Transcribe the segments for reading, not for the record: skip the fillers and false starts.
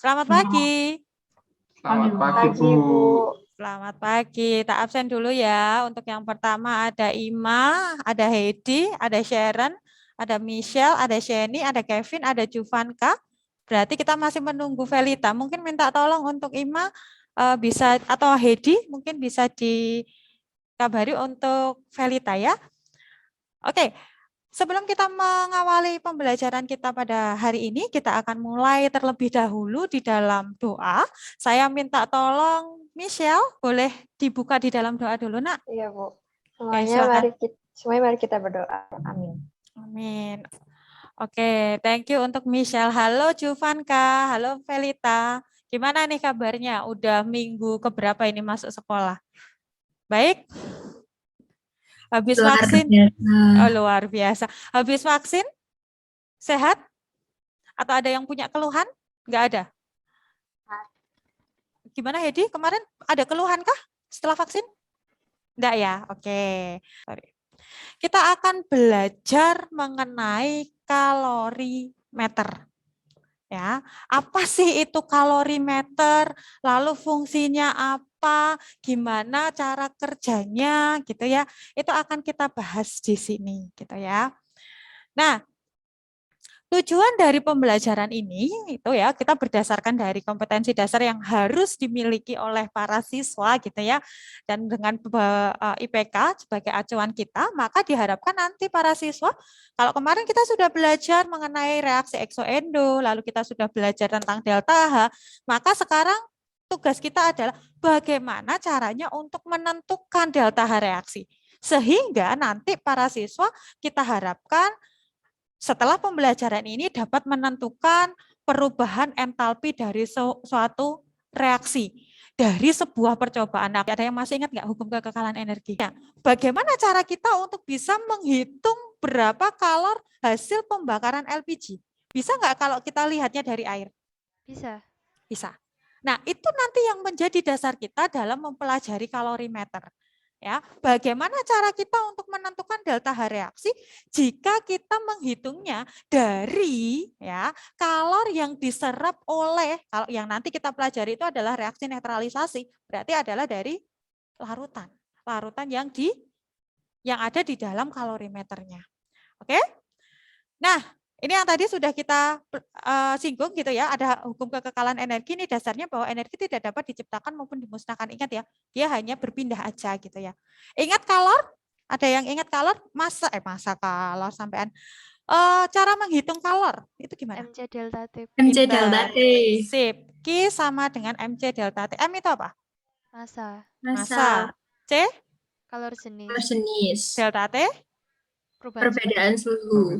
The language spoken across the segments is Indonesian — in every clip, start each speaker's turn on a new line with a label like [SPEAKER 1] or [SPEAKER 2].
[SPEAKER 1] Selamat pagi.
[SPEAKER 2] Selamat pagi, Bu.
[SPEAKER 1] Selamat pagi. Tak absen dulu ya. Untuk yang pertama ada Ima, ada Heidi, ada Sharon, ada Michelle, ada Sheni, ada Kevin, ada Juvanka. Berarti kita masih menunggu Velita. Mungkin minta tolong untuk Ima bisa atau Heidi mungkin bisa dikabari untuk Velita ya. Oke. Sebelum kita mengawali pembelajaran kita pada hari ini, kita akan mulai terlebih dahulu di dalam doa. Saya minta tolong Michelle, boleh dibuka di dalam doa dulu, Nak?
[SPEAKER 3] Iya, Bu.
[SPEAKER 1] Oke, silakan.
[SPEAKER 3] Semuanya mari kita berdoa. Amin.
[SPEAKER 1] Amin. Oke, thank you untuk Michelle. Halo Juvanka, halo Velita. Gimana nih kabarnya? Udah minggu keberapa ini masuk sekolah? Baik? Habis vaksin? Oh, luar biasa. Habis vaksin? Sehat? Atau ada yang punya keluhan? Enggak ada? Gimana Hedi? Kemarin ada keluhan kah setelah vaksin? Enggak ya? Oke. Sorry. Kita akan belajar mengenai kalorimeter. Ya, apa sih itu kalorimeter? Lalu fungsinya apa? Gimana cara kerjanya gitu ya. Itu akan kita bahas di sini gitu ya. Nah, tujuan dari pembelajaran ini itu ya kita berdasarkan dari kompetensi dasar yang harus dimiliki oleh para siswa gitu ya. Dan dengan IPK sebagai acuan kita, maka diharapkan nanti para siswa kalau kemarin kita sudah belajar mengenai reaksi eksoendo, lalu kita sudah belajar tentang delta H, maka sekarang tugas kita adalah bagaimana caranya untuk menentukan delta H reaksi. Sehingga nanti para siswa kita harapkan setelah pembelajaran ini dapat menentukan perubahan entalpi dari suatu reaksi dari sebuah percobaan. Nah, ada yang masih ingat nggak hukum kekekalan energi? Ya, bagaimana cara kita untuk bisa menghitung berapa kalor hasil pembakaran LPG? Bisa nggak kalau kita lihatnya dari air?
[SPEAKER 3] Bisa.
[SPEAKER 1] Bisa. Nah, itu nanti yang menjadi dasar kita dalam mempelajari kalorimeter. Ya, bagaimana cara kita untuk menentukan delta H reaksi jika kita menghitungnya dari ya kalor yang diserap oleh, kalau yang nanti kita pelajari itu adalah reaksi netralisasi, berarti adalah dari larutan yang ada di dalam kalorimeternya. Oke? Nah, ini yang tadi sudah kita singgung gitu ya, ada hukum kekekalan energi, ini dasarnya bahwa energi tidak dapat diciptakan maupun dimusnahkan. Ingat ya, dia hanya berpindah aja gitu ya. Ingat kalor? Ada yang ingat kalor? Masa kalor sampean. Cara menghitung kalor itu gimana?
[SPEAKER 3] MC delta T.
[SPEAKER 2] MC delta T.
[SPEAKER 1] Sip. Q sama dengan MC delta T. M itu apa?
[SPEAKER 3] Massa.
[SPEAKER 1] C?
[SPEAKER 3] Kalor jenis.
[SPEAKER 1] Delta T?
[SPEAKER 2] Perbedaan suhu.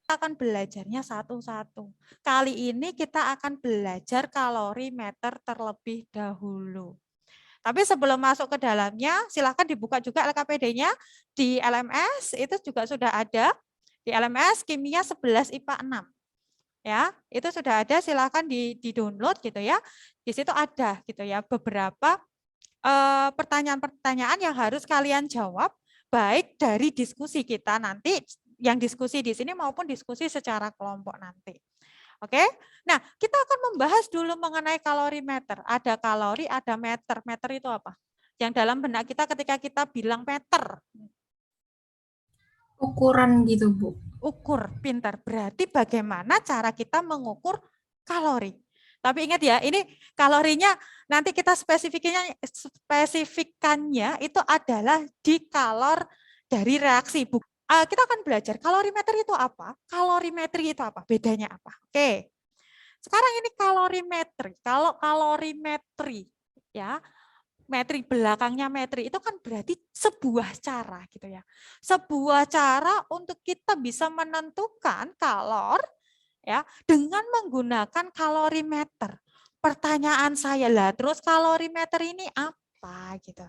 [SPEAKER 1] Kita akan belajarnya satu-satu. Kali ini kita akan belajar kalorimeter terlebih dahulu. Tapi sebelum masuk ke dalamnya, silakan dibuka juga LKPD-nya di LMS, itu juga sudah ada. Di LMS Kimia 11 IPA 6. Ya, itu sudah ada, silakan di-download gitu ya. Di situ ada gitu ya beberapa pertanyaan-pertanyaan yang harus kalian jawab baik dari diskusi kita nanti yang diskusi di sini maupun diskusi secara kelompok nanti. Oke, nah kita akan membahas dulu mengenai kalorimeter. Ada kalori, ada meter. Meter itu apa? Yang dalam benak kita ketika kita bilang meter.
[SPEAKER 2] Ukuran gitu, Bu.
[SPEAKER 1] Ukur, pintar. Berarti bagaimana cara kita mengukur kalori? Tapi ingat ya, ini kalorinya nanti kita spesifikannya itu adalah di kalor dari reaksi. Kita akan belajar kalorimeter itu apa, kalorimetri itu apa, bedanya apa. Oke, sekarang ini kalorimetri. Kalau kalorimetri, ya, metri belakangnya metri itu kan berarti sebuah cara gitu ya. Sebuah cara untuk kita bisa menentukan kalor ya dengan menggunakan kalorimeter. Pertanyaan saya lah, terus kalorimeter ini apa gitu.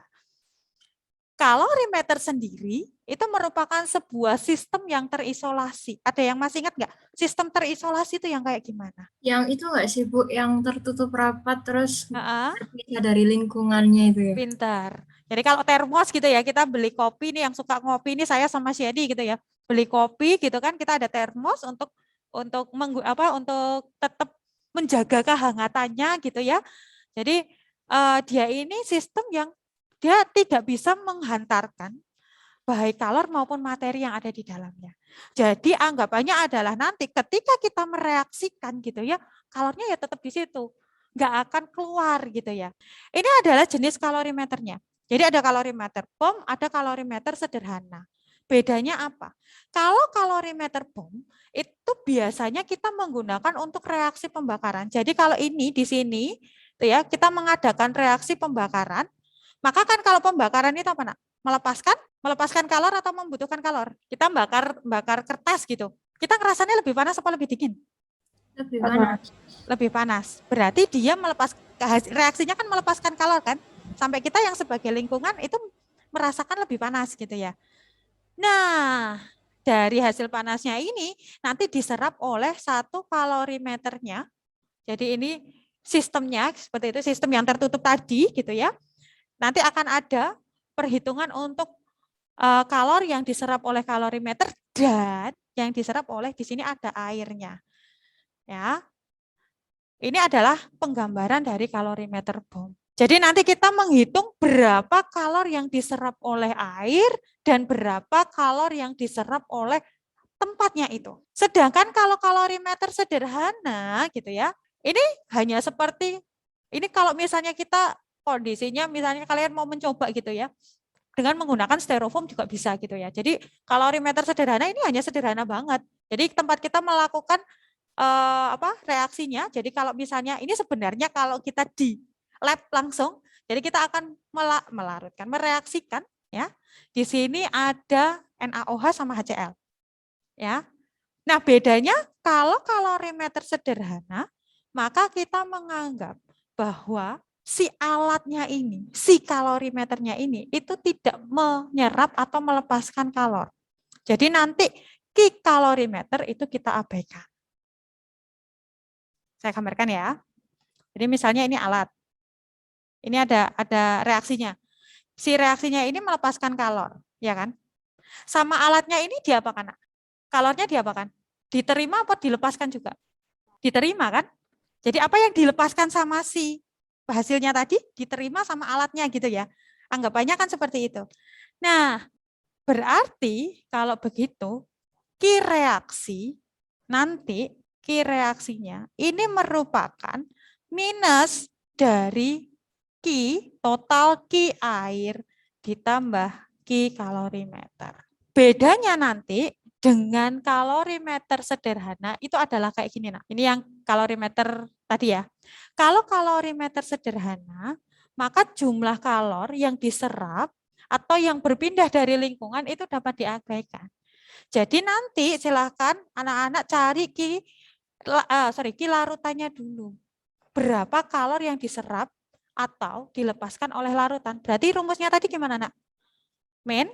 [SPEAKER 1] Kalorimeter sendiri itu merupakan sebuah sistem yang terisolasi. Ada yang masih ingat nggak? Sistem terisolasi itu yang kayak gimana?
[SPEAKER 2] Yang itu nggak sih, Bu? Yang tertutup rapat terus terpisah dari lingkungannya itu ya?
[SPEAKER 1] Pintar. Jadi kalau termos gitu ya, kita beli kopi nih, yang suka ngopi ini saya sama Shady gitu ya. Beli kopi gitu kan, kita ada termos untuk tetap menjaga kehangatannya gitu ya. Jadi dia ini sistem yang dia tidak bisa menghantarkan baik kalor maupun materi yang ada di dalamnya. Jadi anggapannya adalah nanti ketika kita mereaksikan gitu ya, kalornya ya tetap di situ, nggak akan keluar gitu ya. Ini adalah jenis kalorimeternya. Jadi ada kalorimeter bom, ada kalorimeter sederhana. Bedanya apa? Kalau kalorimeter bom itu biasanya kita menggunakan untuk reaksi pembakaran. Jadi kalau ini di sini tuh ya, kita mengadakan reaksi pembakaran, maka kan kalau pembakaran itu apa, Nak? Melepaskan kalor atau membutuhkan kalor? Kita bakar kertas gitu. Kita ngerasanya lebih panas apa lebih dingin?
[SPEAKER 2] Lebih panas.
[SPEAKER 1] Lebih panas. Berarti dia reaksinya kan melepaskan kalor kan? Sampai kita yang sebagai lingkungan itu merasakan lebih panas gitu ya. Nah, dari hasil panasnya ini nanti diserap oleh satu kalorimeternya. Jadi ini sistemnya seperti itu, sistem yang tertutup tadi gitu ya. Nanti akan ada perhitungan untuk kalor yang diserap oleh kalorimeter dan yang diserap oleh di sini ada airnya. Ya. Ini adalah penggambaran dari kalorimeter bom. Jadi nanti kita menghitung berapa kalor yang diserap oleh air dan berapa kalor yang diserap oleh tempatnya itu. Sedangkan kalau kalorimeter sederhana gitu ya, ini hanya seperti, ini kalau misalnya kita kondisinya misalnya kalian mau mencoba gitu ya, dengan menggunakan styrofoam juga bisa gitu ya. Jadi kalorimeter sederhana ini hanya sederhana banget. Jadi tempat kita melakukan reaksinya. Jadi kalau misalnya ini sebenarnya kalau kita di lab langsung, jadi kita akan melarutkan, mereaksikan ya. Di sini ada NaOH sama HCl. Ya. Nah, bedanya kalau kalorimeter sederhana, maka kita menganggap bahwa si alatnya ini, si kalorimeternya ini itu tidak menyerap atau melepaskan kalor. Jadi nanti kalorimeter itu kita abaikan. Saya gambarkan ya. Jadi misalnya ini alat. Ini ada reaksinya. Si reaksinya ini melepaskan kalor, ya kan? Sama alatnya ini diapakan? Kalornya diapakan? Diterima atau dilepaskan juga? Diterima kan? Jadi apa yang dilepaskan sama si hasilnya tadi diterima sama alatnya gitu ya. Anggapannya kan seperti itu. Nah, berarti kalau begitu reaksi nanti reaksinya ini merupakan minus dari total air ditambah kalorimeter. Bedanya nanti dengan kalorimeter sederhana itu adalah kayak gini. Nah, ini yang kalorimeter tadi ya. Kalau kalorimeter sederhana, maka jumlah kalor yang diserap atau yang berpindah dari lingkungan itu dapat diabaikan. Jadi nanti silakan anak-anak cari larutannya dulu. Berapa kalor yang diserap atau dilepaskan oleh larutan. Berarti rumusnya tadi gimana, Nak? Min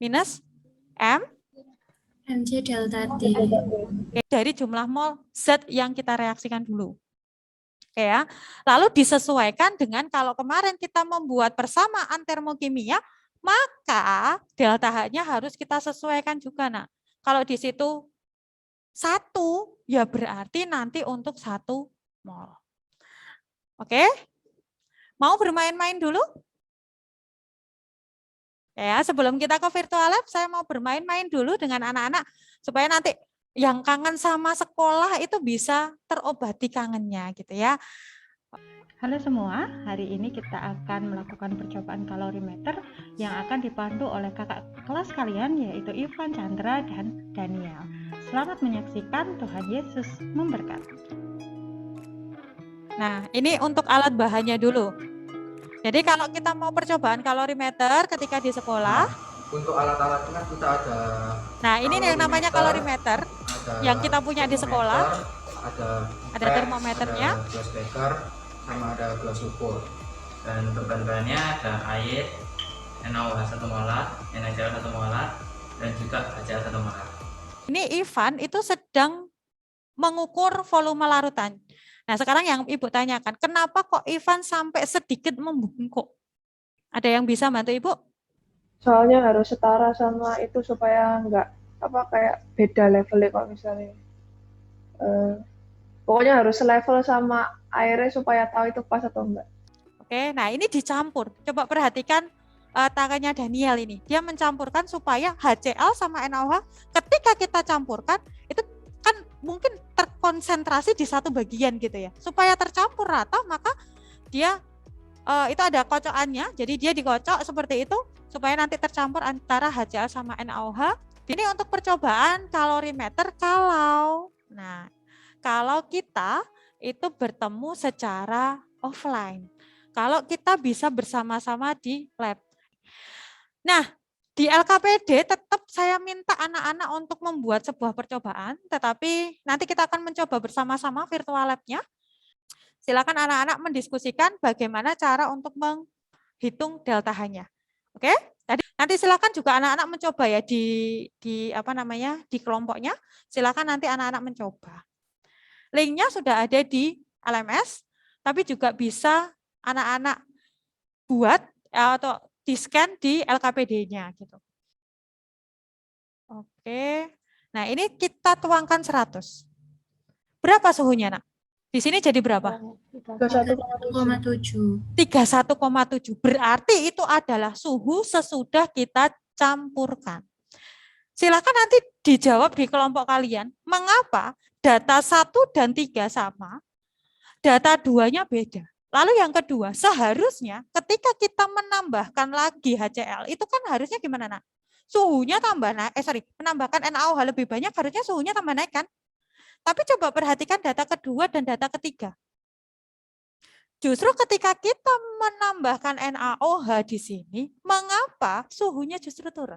[SPEAKER 1] minus M
[SPEAKER 2] MC delta T.
[SPEAKER 1] Dari jumlah mol zat yang kita reaksikan dulu. Oke ya. Lalu disesuaikan dengan kalau kemarin kita membuat persamaan termokimia, maka delta H-nya harus kita sesuaikan juga. Nah, kalau di situ 1, ya berarti nanti untuk 1 mol. Oke? Mau bermain-main dulu? Ya, sebelum kita ke virtual lab, saya mau bermain-main dulu dengan anak-anak supaya nanti yang kangen sama sekolah itu bisa terobati kangennya gitu ya.
[SPEAKER 4] Halo semua, hari ini kita akan melakukan percobaan kalorimeter yang akan dipandu oleh kakak kelas kalian yaitu Ivan, Chandra, dan Daniel. Selamat menyaksikan, Tuhan Yesus memberkati.
[SPEAKER 1] Nah, ini untuk alat bahannya dulu. Jadi kalau kita mau percobaan kalorimeter ketika di sekolah,
[SPEAKER 5] untuk alat-alatnya kita ada.
[SPEAKER 1] Nah, ini yang namanya kalorimeter yang kita punya di sekolah. Ada termometernya,
[SPEAKER 5] ada gelas beker, sama ada gelas ukur.
[SPEAKER 6] Dan untuk bahan-bahannya ada air, NaOH 1 molar, NaCl 1 molar, dan juga HCl 1 molar.
[SPEAKER 1] Ini Ivan itu sedang mengukur volume larutan. Nah, sekarang yang Ibu tanyakan, kenapa kok Ivan sampai sedikit membungkuk? Ada yang bisa bantu Ibu?
[SPEAKER 7] Soalnya harus setara sama itu supaya enggak kayak beda levelnya kalau misalnya Pokoknya harus selevel sama airnya supaya tahu itu pas atau enggak.
[SPEAKER 1] Oke, nah ini dicampur. Coba perhatikan tangannya Daniel ini. Dia mencampurkan supaya HCl sama NaOH ketika kita campurkan itu kan mungkin terkonsentrasi di satu bagian gitu ya. Supaya tercampur rata maka dia itu ada kocokannya. Jadi dia dikocok seperti itu supaya nanti tercampur antara HCl sama NaOH. Ini untuk percobaan kalorimeter kalau kita itu bertemu secara offline. Kalau kita bisa bersama-sama di lab. Nah, di LKPD tetap saya minta anak-anak untuk membuat sebuah percobaan, tetapi nanti kita akan mencoba bersama-sama virtual lab-nya. Silakan anak-anak mendiskusikan bagaimana cara untuk menghitung delta H-nya. Oke? Nanti silakan juga anak-anak mencoba ya di kelompoknya. Silakan nanti anak-anak mencoba. Linknya sudah ada di LMS, tapi juga bisa anak-anak buat atau di-scan di LKPD-nya gitu. Oke. Nah, ini kita tuangkan 100. Berapa suhunya, Nak? Di sini jadi berapa?
[SPEAKER 2] 31,7.
[SPEAKER 1] 31,7. Berarti itu adalah suhu sesudah kita campurkan. Silakan nanti dijawab di kelompok kalian, mengapa data 1 dan 3 sama, data 2-nya beda. Lalu yang kedua, seharusnya ketika kita menambahkan lagi HCl, itu kan harusnya gimana, Nak? Suhunya tambah naik, menambahkan NaOH lebih banyak, harusnya suhunya tambah naik kan? Tapi coba perhatikan data kedua dan data ketiga. Justru ketika kita menambahkan NaOH di sini, mengapa suhunya justru turun?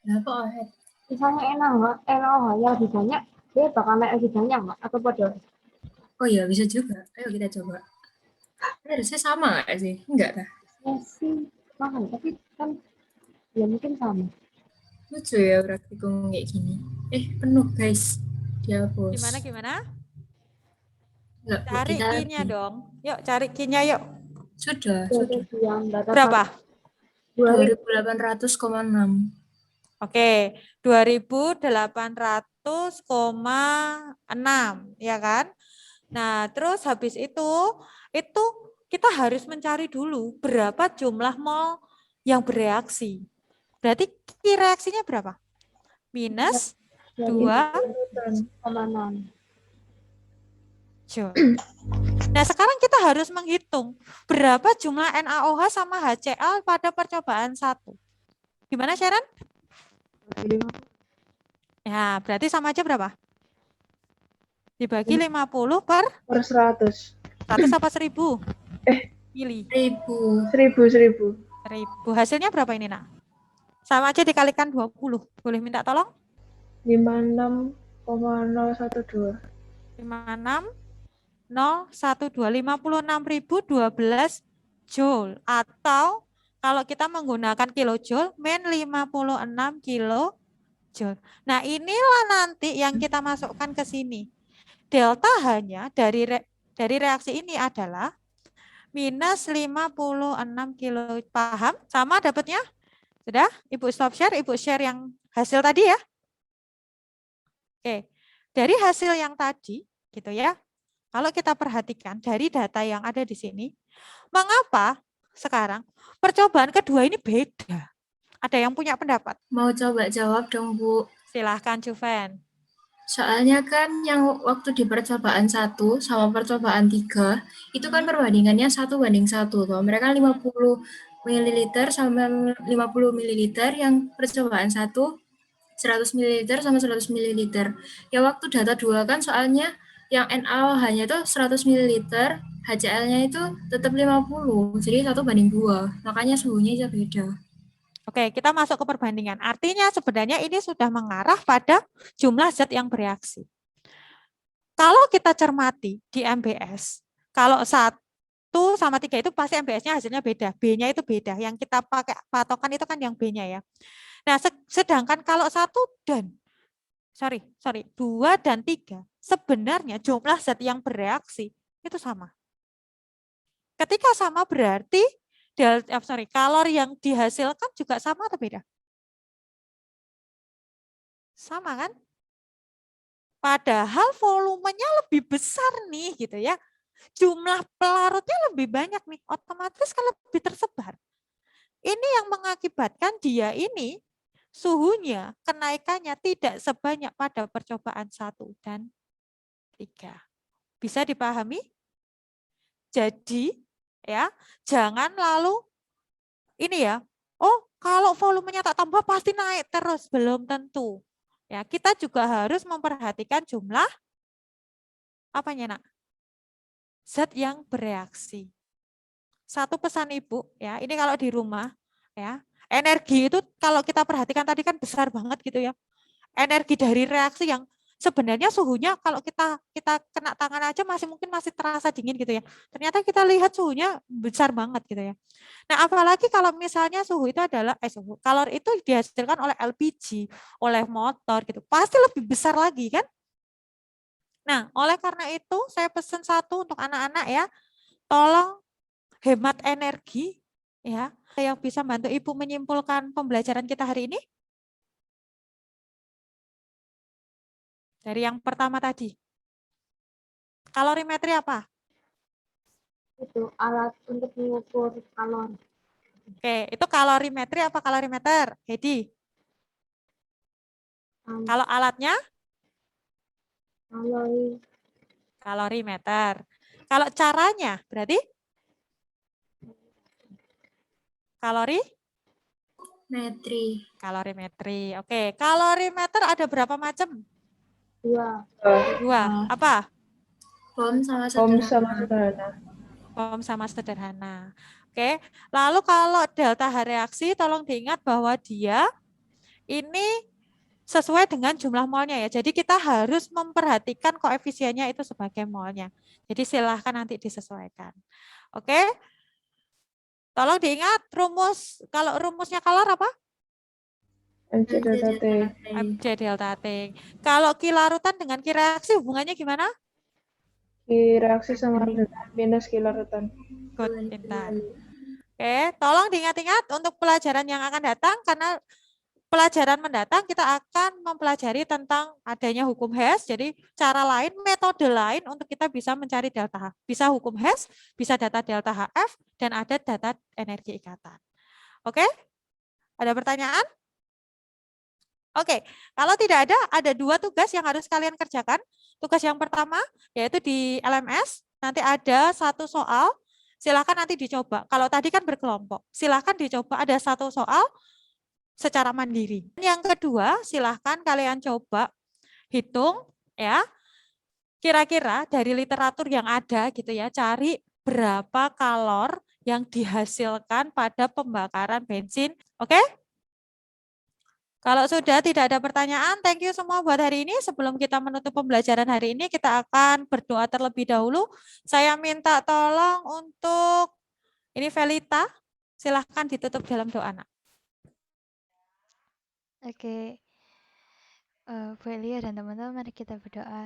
[SPEAKER 2] Kenapa, Ohed?
[SPEAKER 8] Misalnya NaOH yang lebih banyak, dia bakal naik lebih banyak, Mbak? Atau pada?
[SPEAKER 2] Oh iya, bisa juga. Ayo kita coba. Harusnya sama nggak sih? Enggak lah.
[SPEAKER 8] Ya sih, mahal. Tapi kan ya mungkin sama.
[SPEAKER 2] Lucu ya praktikum kayak gini. Penuh guys. Dihapus.
[SPEAKER 1] Gimana?
[SPEAKER 2] Enggak,
[SPEAKER 1] Cari
[SPEAKER 2] kita
[SPEAKER 1] key-nya dong. Yuk, cari key-nya yuk.
[SPEAKER 2] Sudah.
[SPEAKER 1] Berapa?
[SPEAKER 2] 2800,6.
[SPEAKER 1] Oke, 2800,6 ya kan? Nah, terus habis itu kita harus mencari dulu berapa jumlah mol yang bereaksi. Berarti reaksinya berapa? Minus 2,6 Joule. Nah, sekarang kita harus menghitung berapa jumlah NaOH sama HCl pada percobaan 1. Gimana, Sharon? Ya, berarti sama aja berapa? Dibagi 50 per
[SPEAKER 7] 100.
[SPEAKER 1] 100 apa 1000? Mili.
[SPEAKER 7] 1000.
[SPEAKER 1] Hasilnya berapa ini, Nak? Sama aja dikalikan 20. Boleh minta tolong?
[SPEAKER 7] 56,012.
[SPEAKER 1] 56,012 Joule. Atau kalau kita menggunakan kilojoule, min 56 kilojoule. Nah, inilah nanti yang kita masukkan ke sini. Delta H-nya dari reaksi ini adalah minus 56 kilo. Paham? Sama dapatnya? Sudah? Ibu stop share, Ibu share yang hasil tadi ya. Oke. Dari hasil yang tadi, gitu ya. Kalau kita perhatikan dari data yang ada di sini, mengapa sekarang percobaan kedua ini beda? Ada yang punya pendapat?
[SPEAKER 2] Mau coba jawab dong, Bu.
[SPEAKER 1] Silahkan, Juven.
[SPEAKER 2] Soalnya kan yang waktu di percobaan 1 sama percobaan 3, itu kan perbandingannya 1:1 tuh. Mereka 50 ml sama 50 ml, yang percobaan 1 100 ml sama 100 ml. Ya waktu data 2 kan soalnya yang NaOH-nya itu 100 ml, HCl-nya itu tetap 50, jadi 1:2. Makanya suhunya bisa beda.
[SPEAKER 1] Oke, kita masuk ke perbandingan. Artinya sebenarnya ini sudah mengarah pada jumlah zat yang bereaksi. Kalau kita cermati di MBS, kalau 1 sama 3 itu pasti MBS-nya hasilnya beda. B-nya itu beda. Yang kita pakai patokan itu kan yang B-nya ya. Nah, sedangkan kalau 2 dan 3, sebenarnya jumlah zat yang bereaksi itu sama. Ketika sama berarti kalori yang dihasilkan juga sama atau beda? Sama kan? Padahal volumenya lebih besar nih gitu ya. Jumlah pelarutnya lebih banyak nih, otomatis kan lebih tersebar. Ini yang mengakibatkan dia ini suhunya kenaikannya tidak sebanyak pada percobaan 1 dan 3. Bisa dipahami? Jadi ya, jangan lalu ini ya, oh kalau volumenya tak tambah pasti naik terus, belum tentu. Ya, kita juga harus memperhatikan jumlah apanya, Nak? Zat yang bereaksi. Satu pesan Ibu ya, ini kalau di rumah ya, energi itu kalau kita perhatikan tadi kan besar banget gitu ya. Energi dari reaksi yang sebenarnya suhunya kalau kita kena tangan aja mungkin masih terasa dingin gitu ya. Ternyata kita lihat suhunya besar banget gitu ya. Nah, apalagi kalau misalnya suhu itu adalah kalori itu dihasilkan oleh LPG, oleh motor gitu. Pasti lebih besar lagi kan? Nah, oleh karena itu saya pesan satu untuk anak-anak ya. Tolong hemat energi ya. Yang bisa bantu Ibu menyimpulkan pembelajaran kita hari ini? Dari yang pertama tadi. Kalorimetri apa?
[SPEAKER 8] Itu alat untuk mengukur kalori.
[SPEAKER 1] Oke, itu kalorimetri apa kalorimeter? Hedi. Kalau alatnya?
[SPEAKER 8] Kalori.
[SPEAKER 1] Kalorimeter. Kalau caranya berarti? Kalori?
[SPEAKER 2] Metri.
[SPEAKER 1] Kalorimetri. Oke, kalorimeter ada berapa macam?
[SPEAKER 8] 2.
[SPEAKER 1] 2. Apa?
[SPEAKER 2] Ohm sama
[SPEAKER 7] Ohm sama
[SPEAKER 2] sederhana.
[SPEAKER 7] sederhana.
[SPEAKER 1] Ohm sama sederhana. Oke, lalu kalau delta H reaksi tolong diingat bahwa dia ini sesuai dengan jumlah molnya ya. Jadi kita harus memperhatikan koefisiennya itu sebagai molnya. Jadi silahkan nanti disesuaikan. Oke. Tolong diingat rumus, kalau rumusnya kalor apa?
[SPEAKER 7] MC delta T.
[SPEAKER 1] MC delta T. Kalau Ki larutan dengan Ki reaksi hubungannya gimana?
[SPEAKER 7] Ki reaksi sama minus Ki larutan.
[SPEAKER 1] Good, pintar. Oke, tolong diingat-ingat untuk pelajaran yang akan datang, karena pelajaran mendatang kita akan mempelajari tentang adanya hukum Hess, jadi cara lain, metode lain untuk kita bisa mencari delta H. Bisa hukum Hess, bisa data delta HF, dan ada data energi ikatan. Oke? Ada pertanyaan? Oke, kalau tidak ada 2 tugas yang harus kalian kerjakan. Tugas yang pertama yaitu di LMS, nanti ada 1 soal, silakan nanti dicoba. Kalau tadi kan berkelompok, silakan dicoba ada 1 soal secara mandiri. Yang kedua, silahkan kalian coba hitung ya, kira-kira dari literatur yang ada gitu ya, cari berapa kalor yang dihasilkan pada pembakaran bensin. Oke? Kalau sudah tidak ada pertanyaan, thank you semua buat hari ini. Sebelum kita menutup pembelajaran hari ini, kita akan berdoa terlebih dahulu. Saya minta tolong untuk ini Velita, silahkan ditutup dalam doa, Nak.
[SPEAKER 3] Oke. Bu Elia dan teman-teman, mari kita berdoa.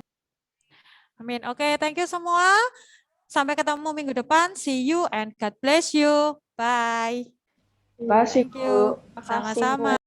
[SPEAKER 1] Amin. Oke, thank you semua. Sampai ketemu minggu depan. See you and God bless you. Bye.
[SPEAKER 7] Makasih,
[SPEAKER 1] Thank you.
[SPEAKER 7] Bu.
[SPEAKER 1] Sama-sama.